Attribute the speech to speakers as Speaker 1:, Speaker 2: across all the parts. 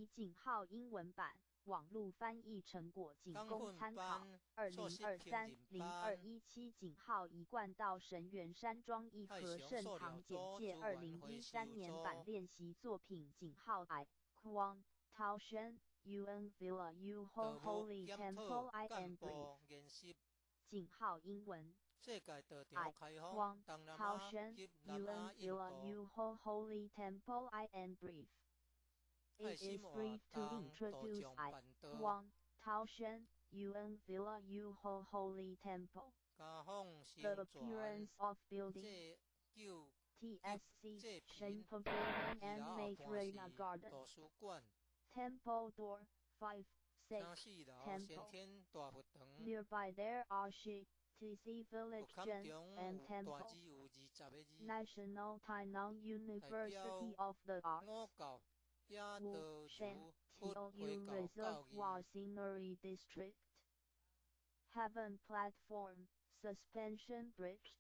Speaker 1: 以井号英文版网络翻译成果仅供参考。2023-0217井号一贯道神元山庄一和盛堂简介2013年版练习作品井号 I Kwang Tao Shen Yuan Villa Yu Ho Holy Temple I and Brief 井号英文I Kwang Tao Shen Yuan Villa Yu Ho Holy Temple I and Brief It is brief to introduce I Kwang Tao Shen Yuan Villa Yu Ho Holy Temple. The appearance of building TSC Shen Pavilion and Maitreya Garden. Temple door 5, 6, Temple. Nearby there are Shi, TC Village Gen, and Temple. National Tainan University of the Arts. Wu Shan TOU Reservoir Scenery District. Heaven Platform, Suspension Bridge.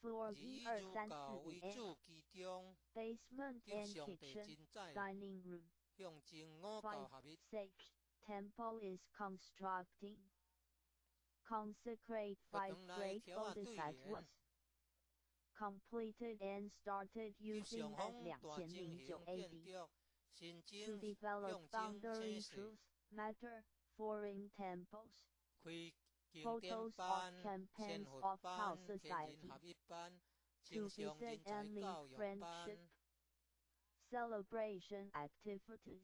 Speaker 1: Floor 12345 Basement and Kitchen, Dining Room. 5. Sage, Temple is constructing. Consecrate 5 great bodhisattvas. Completed and started using at 2009 AD. To develop boundary truth, matter, foreign temples. Photos of campaigns of Tao Society. To visit and meet friendship. Celebration activities.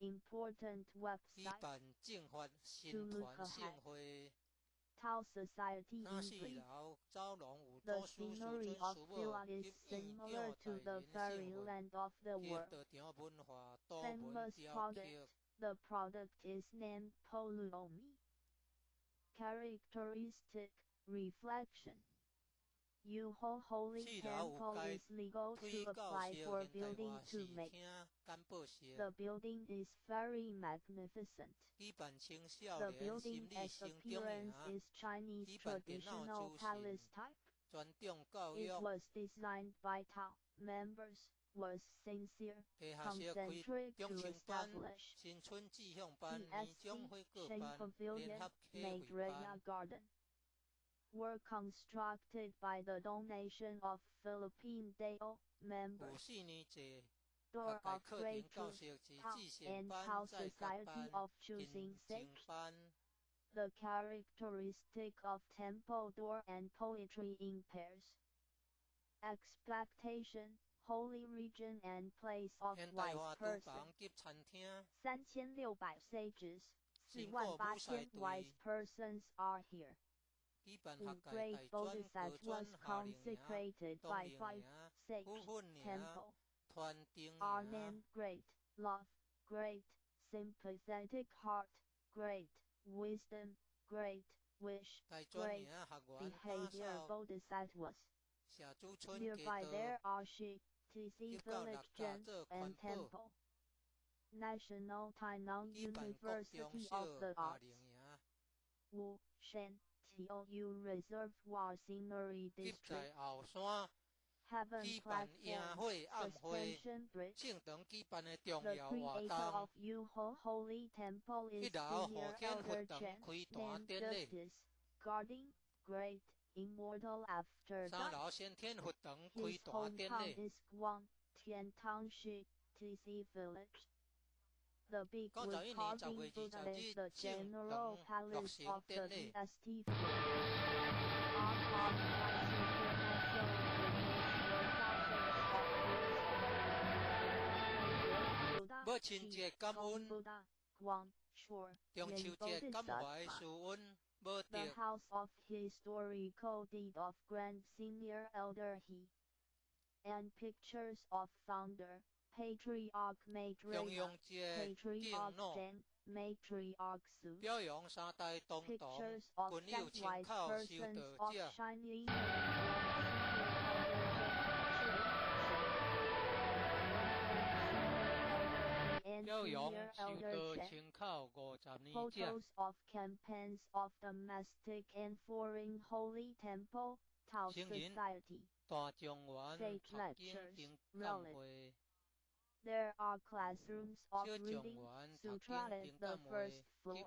Speaker 1: Important website. To look ahead. Tao Society in brief. The scenery of Villa is similar to the fairyland of the world. Famous product. The product is named Poluomi. Characteristic, reflection. Yuho Holy Temple is legal to apply for building to make. The building is very magnificent. The building's appearance is Chinese traditional palace type. It was designed by Tao members, was sincere, concentric to establish TSC Shen Pavilion, Maitreya Garden. Were constructed by the donation of Philippine Dao members. Door of Great Truth, Tao and Tao Society of Choosing Sage. The characteristic of temple door and poetry in pairs. Expectation, holy region and place of wise person. 3600 sages, 48000 wise persons are here. 5 great bodhisattvas consecrated by 5 sage temple are named great love, great sympathetic heart, great wisdom, great wish, great behavior bodhisattvas. Nearby there are Shi, TC Village Gen, and Temple. National Tainan University of the Arts. Wu Shan TOU Reservoir Scenery District. Heaven Platform, Suspension Bridge. The creator of Yuho Holy Temple is Senior Elder Chen, named Justice, guarding, great, immortal after death. His hometown is Guang, Tiantangshi, TC Village. The big wood carving Buddha is the general palace of the DST.
Speaker 2: Bữa trình chế cảm ơn trong chiều chế cảm hoài sự ơn bữa
Speaker 1: The
Speaker 2: tiệc
Speaker 1: house of historical deed of Grand Senior Elder He and pictures of founder Patriarch Maitreya, Patriarch Chen, Matriarch Su.
Speaker 2: 表揚三大東黨
Speaker 1: Pictures of
Speaker 2: 本要
Speaker 1: set
Speaker 2: 請
Speaker 1: wise
Speaker 2: 靠小
Speaker 1: persons
Speaker 2: 德
Speaker 1: of
Speaker 2: 者
Speaker 1: Chinese and
Speaker 2: 表揚
Speaker 1: Senior
Speaker 2: 小
Speaker 1: Elder
Speaker 2: 德
Speaker 1: Chen.
Speaker 2: 請靠50年者
Speaker 1: Photos of campaigns of domestic and foreign holy temple, Tao
Speaker 2: 請人
Speaker 1: Society.
Speaker 2: 大眾灣
Speaker 1: Sage
Speaker 2: 拍見
Speaker 1: lectures,
Speaker 2: 並感會
Speaker 1: There are classrooms of reading sutra at the first floor.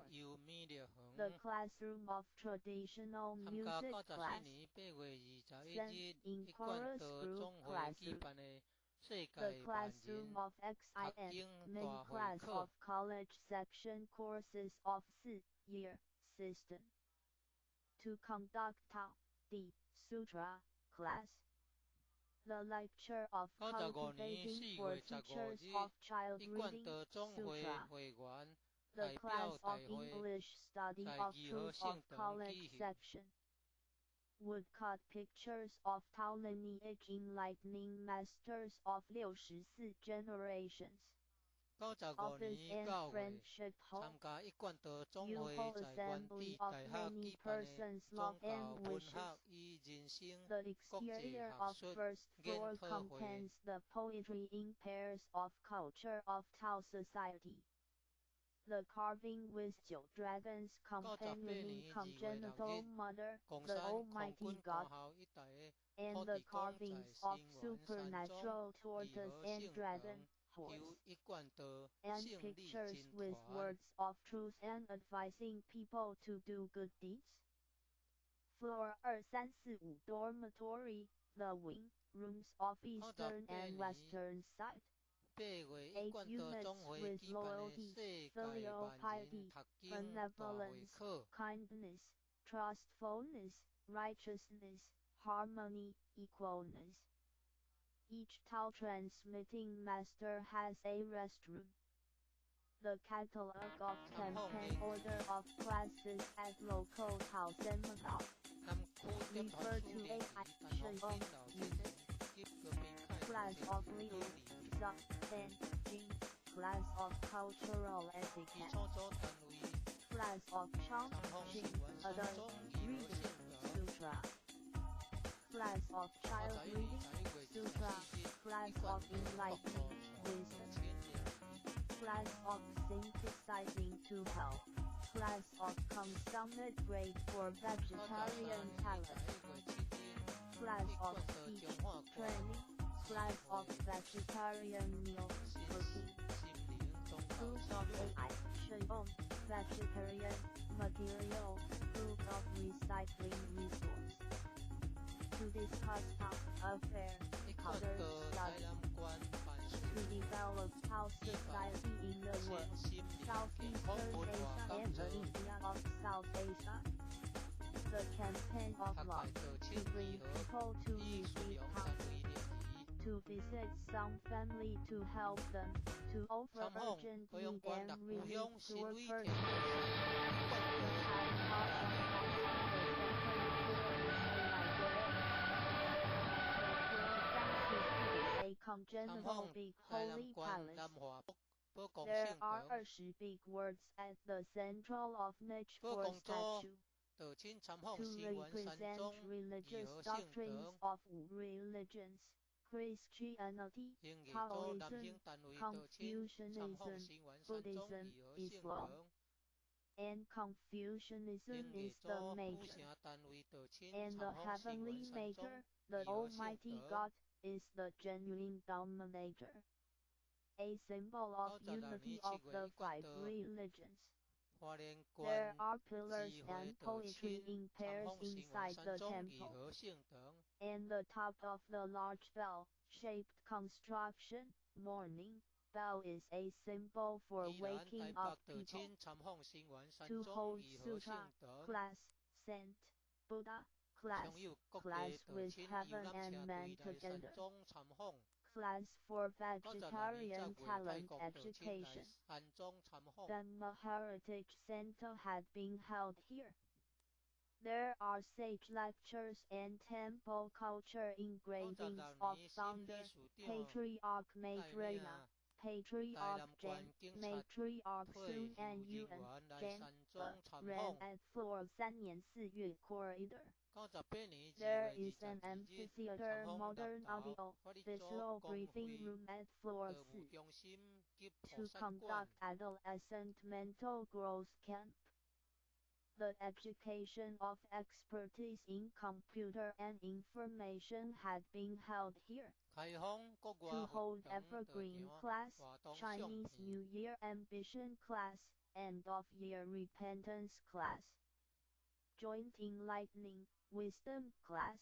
Speaker 1: The classroom of traditional music class, Zen in chorus group classroom. The classroom of XIN, main class of college section courses of 4-year system. To conduct Tao, the Sutra class. The lecture of cultivating for teachers of child reading sutra. The class of English study of truth of college section. Woodcut pictures of Tao lineage enlightening masters of 64 generations. Office and friendship hall. Yuho assembly of many persons' love and wishes. The exterior of first floor contains the poetry in pairs of culture of Tao society. The carving with 9 dragons companioning congenital mother, the Almighty God, and the carvings of supernatural tortoise and dragon, horse, and pictures with words of truth and advising people to do good deeds. Floor 2345 dormitory, the wing, rooms of eastern and western side. 8 units with loyalty, filial piety, benevolence, kindness, trustfulness, righteousness, harmony, equalness. Each Tao transmitting master has a restroom. The catalogue of campaign order of classes at local Tao Seminar. Refer to AI Shenong Unit. Class of Liu, Zhang, and Jing. Class of Cultural Etiquette. Class of Chang, Jing, Adult, Reading, Sutra. Class of Child Reading, Sutra. Class of Enlightening, Wisdom. Class of Synthesizing to Health. Class of Consummate Grade for Vegetarian Talent. Class of Speech Training. Class of Vegetarian Meal Cooking. Book of AI Shenong Vegetarian Material. Book of Recycling Resource. To discuss Tao affair, other study. To develop Tao society in the world, Southeastern Asia and the India of South Asia. The campaign of love, to bring people to receive Tao. To visit some family to help them, to offer urgent need and relief to a person. To have thought of a congenital big holy palace. There are 20 big words at the central of niche for statue. To represent religious doctrines of 5 religions. Christianity, Taoism, Confucianism, Buddhism, Islam. And Confucianism is the major. And the heavenly maker, the Almighty God, is the genuine dominator. A symbol of unity of the 5 religions. There are pillars and poetry in pairs inside the temple. And the top of the large bell-shaped construction, morning bell, is a symbol for waking up people. To hold sutra, class, saint, Buddha, class with heaven and man together. Class for vegetarian talent education. Dhamma Heritage Center had been held here. There are sage lectures and temple culture engravings of founder, Patriarch Maitreya, Patriarch Jen, Matriarch Sun and Yuan, Jen, ran at floor 3 年4月 corridor. There is an amphitheater, modern audio, visual briefing room at floor 4. To conduct adolescent mental growth camp. The education of expertise in computer and information had been held here. To hold Evergreen Class, Chinese New Year Ambition Class, End of Year Repentance Class, Joint Enlightening Wisdom Class.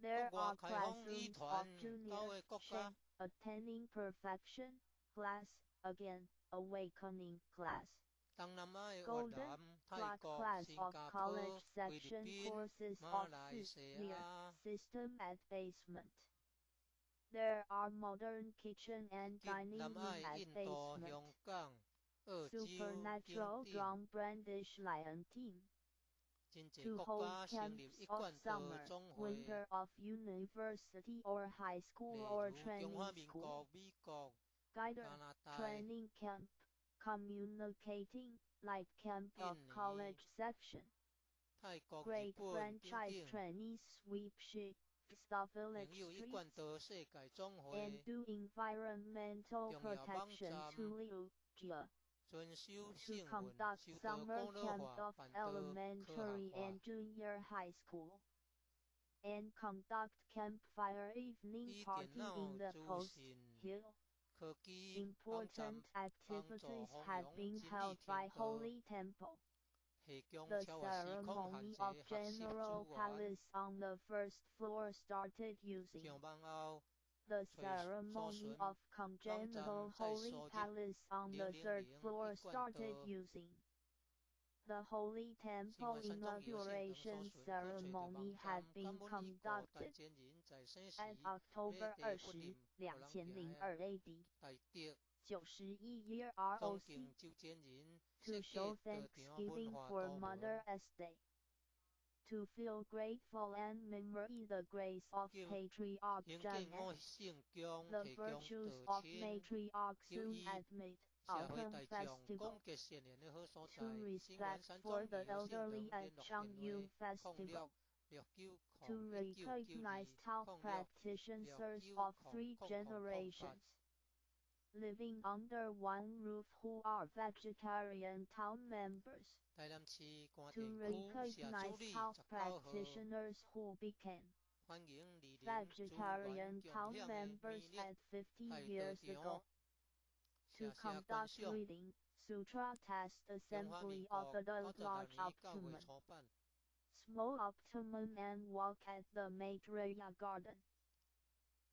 Speaker 1: There are classrooms of Junior Shen, Attaining Perfection Class, Again, Awakening Class, Golden Plot Class of College Section Courses of Year System at Basement. There are modern kitchen and dining room at basement. Supernatural Drum Brandish Lion Team. To hold camps of summer, winter of university or high school or training school. Guider, training camp, communicating, light camp of college section. Great franchise trainees sweep shit. Village streets, and do environmental protection to Liu Jia. To conduct summer camp of elementary and junior high school, and conduct campfire evening party in the Post Hill. Important activities have been held by Holy Temple. The ceremony of General Palace on the first floor started using. The ceremony of Congenital Holy Palace on the third floor started using. The Holy Temple inauguration ceremony had been conducted at October 20, 2002 AD. 91 year ROC. To show thanksgiving for Mother's Day. To feel grateful and memory the grace of Patriarch Janet. The virtues of Matriarch Soon Admit, Autumn Festival. To respect for the elderly at Changyun Festival. To recognize Tao practitioners of 3 generations. Living under one roof who are vegetarian town members. To recognize Tao practitioners who became vegetarian town members at 50 years ago. To conduct reading, sutra test assembly of adult large optimum, small optimum and walk at the Maitreya garden.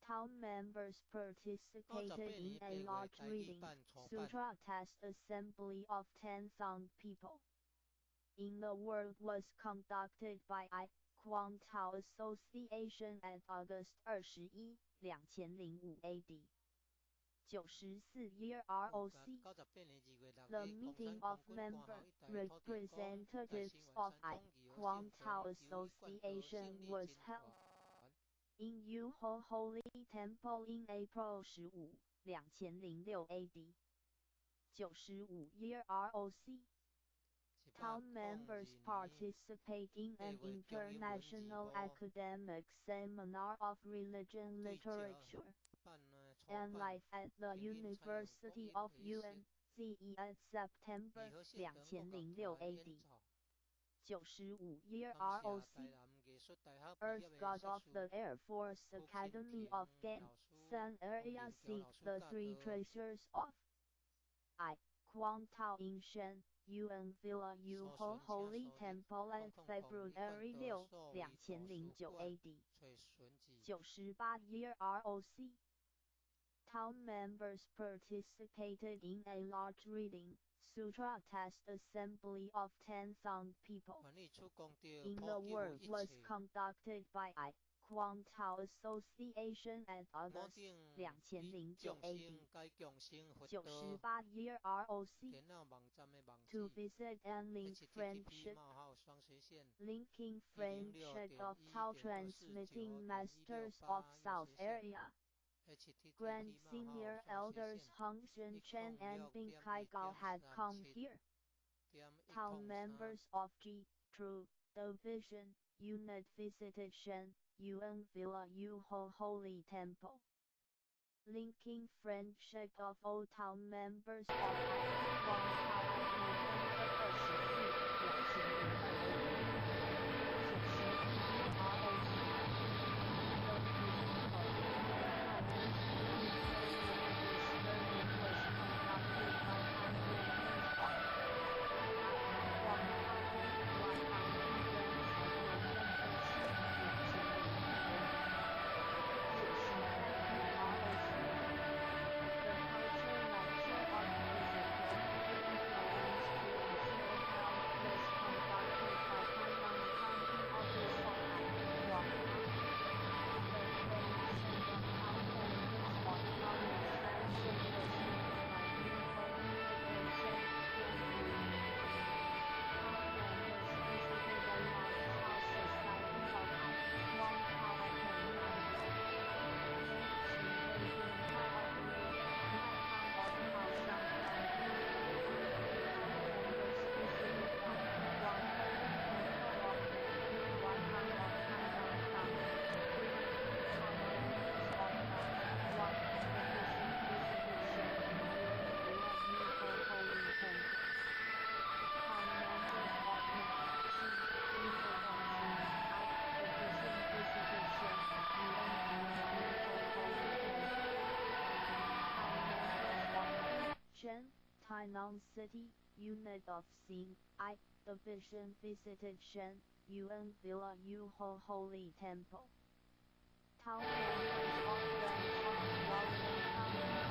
Speaker 1: Town members participated in a large reading, sutra test assembly of 10,000 people. In the world was conducted by I, Quang Tao Association at August 21, 2005 AD. 94 year ROC. The meeting of member representatives of I, Quang Tao Association was held in Yuho Holy Temple in April 15, 2006 AD. 95 year ROC. Town members participate in an international academic seminar of religion literature and life at the University of UNZE at September 2006 AD. 95 year ROC. Earth God of the Air Force Academy of Gan, San Area seek the 3 treasures of I, Quang Tao in Shen, UN Villa Yuho Holy Temple at February 6, 2009 AD. 98 year ROC. Town members participated in a large reading, sutra test assembly of 10,000 people. In the world was conducted by I, Quang Tao Association at August 2009 AD. 98 year ROC. To visit and link friendship. Linking friendship of Tao transmitting masters of South Area. Grand Senior Elders Hong Zhen Chen and Bing Kai Gao had come here. Town members of G, True, Division, Unit visited Shen, UN Villa Yuho Holy Temple. Linking friendship of all town members of Quang Tao Chen, Tainan City, Unit of Xing, I, Division visited Shen, Yuan Villa Yu Ho Holy Temple. Tao Yuan Wang watching Wang Hao Shen,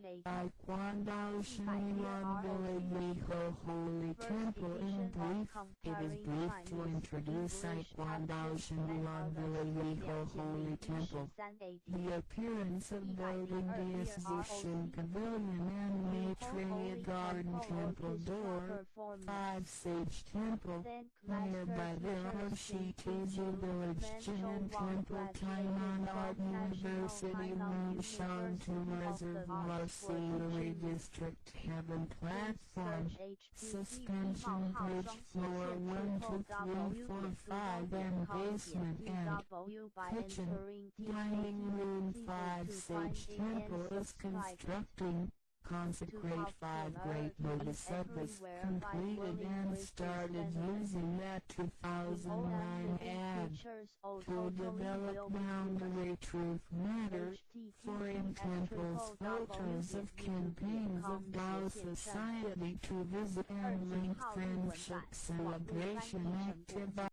Speaker 3: Taekwondo Shinran Village Holy Temple. In brief, it is brief to introduce Taekwondo Shinran Village Holy Temple. The appearance of building the exhibition pavilion and Maitreya Garden Temple Door, 5 Sage Temple, nearby there are Shitaji Village Jain Temple Tainan Art University Moonshan to Reservoir Scenery District Heaven Platform, Suspension Bridge Floor 1 to 3, 4, 5 and basement and kitchen, dining room 5 Sage Temple is constructing. Consecrate 5 great bodhisattvas, completed and started using that 2009 ad to develop boundary truth matter, for in temples photos of campaigns of Tao Society to visit and link friendship celebration active